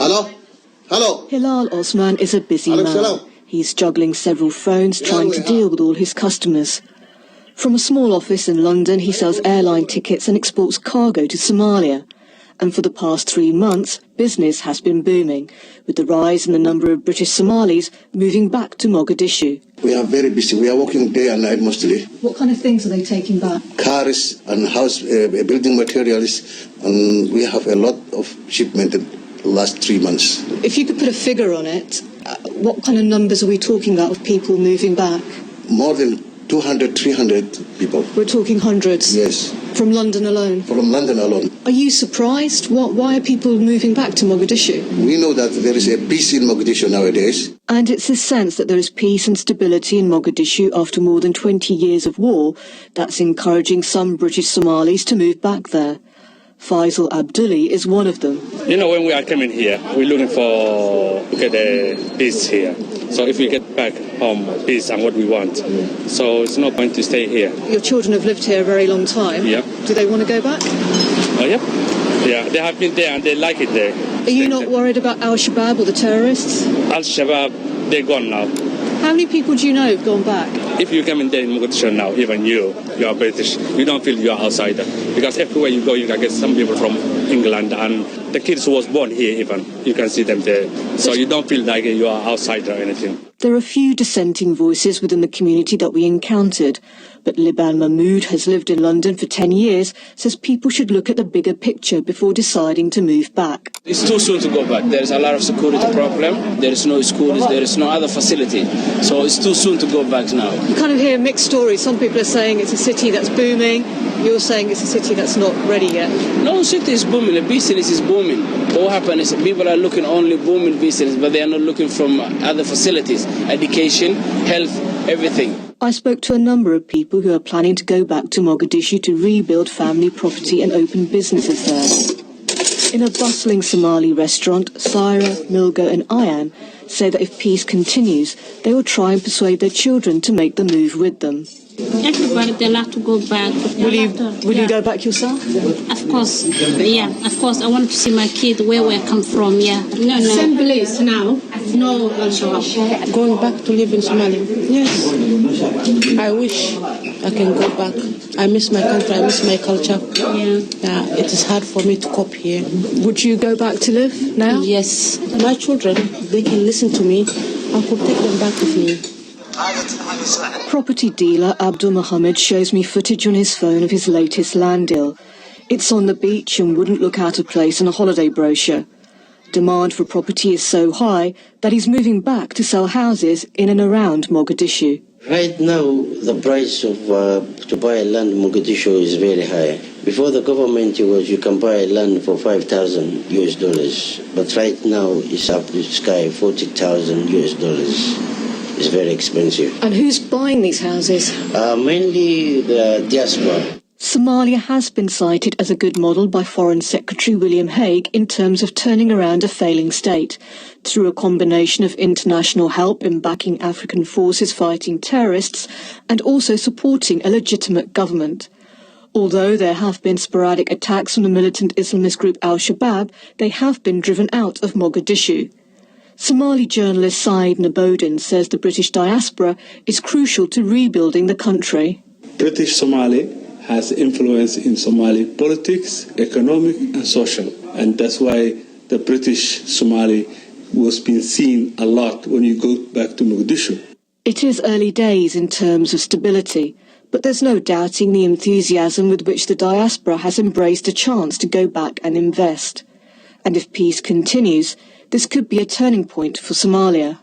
Hello? Hello? Hilal Osman is a busy man. He's juggling several phones, trying to deal with all his customers. From a small office in London, he sells airline tickets and exports cargo to Somalia. And for the past 3 months, business has been booming, with the rise in the number of British Somalis moving back to Mogadishu. We are very busy. We are working day and night mostly. What kind of things are they taking back? Cars and house building materials, and we have a lot of shipment in the last 3 months. If you could put a figure on it, what kind of numbers are we talking about of people moving back? More than 200, 300 people. We're talking hundreds? Yes. From London alone? From London alone. Are you surprised? Why are people moving back to Mogadishu? We know that there is a peace in Mogadishu nowadays. And it's this sense that there is peace and stability in Mogadishu after more than 20 years of war that's encouraging some British Somalis to move back there. Faisal Abdulli is one of them. You know, when we are coming here, we're looking for the peace here. So if we get back home, peace and what we want. So it's no point to stay here. Your children have lived here a very long time. Yeah. Do they want to go back? Oh, yeah. Yeah, they have been there and they like it there. Are you not worried about Al-Shabaab or the terrorists? Al-Shabaab, they're gone now. How many people do you know have gone back? If you come in there in Mogadishu now, even you are British, you don't feel you're outsider. Because everywhere you go, you can get some people from England, and the kids who was born here even, you can see them there. So you don't feel like you are outsider or anything. There are a few dissenting voices within the community that we encountered, but Liban Mahmood has lived in London for 10 years, says people should look at the bigger picture before deciding to move back. It's too soon to go back. There is a lot of security problem. There is no schools. There is no other facility. So it's too soon to go back now. You kind of hear mixed stories. Some people are saying it's a city that's booming. You're saying it's a city that's not ready yet. No city is booming. The business is booming. What happens is people are looking only booming business, but they are not looking from other facilities, education, health, everything. I spoke to a number of people who are planning to go back to Mogadishu to rebuild family property and open businesses there. In a bustling Somali restaurant, Syra, Milgo and Ayan say that if peace continues, they will try and persuade their children to make the move with them. Everybody, they like to go back. Will you go back yourself? Of course. Yeah, of course. I want to see my kid where we come from, yeah. No. Same place now. No Al-Shabaab. Going back to live in Somalia. Yes. I wish I can go back. I miss my country. I miss my culture. Yeah. It is hard for me to cope here. Would you go back to live now? Yes. My children, they can listen to me. I could take them back with me. Property dealer Abdul Mohammed shows me footage on his phone of his latest land deal. It's on the beach and wouldn't look out of place in a holiday brochure. Demand for property is so high that he's moving back to sell houses in and around Mogadishu. Right now, the price of to buy land in Mogadishu is very high. Before the government, you can buy land for $5,000 but right now it's up to the sky, $40,000. It's very expensive. And who's buying these houses? Mainly the diaspora. Somalia has been cited as a good model by Foreign Secretary William Hague in terms of turning around a failing state, through a combination of international help in backing African forces fighting terrorists and also supporting a legitimate government. Although there have been sporadic attacks from the militant Islamist group Al-Shabaab, they have been driven out of Mogadishu. Somali journalist Saeed Nabodin says the British diaspora is crucial to rebuilding the country. British Somali has influence in Somali politics, economic and social, and that's why the British Somali was being seen a lot when you go back to Mogadishu. It is early days in terms of stability, but there's no doubting the enthusiasm with which the diaspora has embraced a chance to go back and invest. And if peace continues, this could be a turning point for Somalia.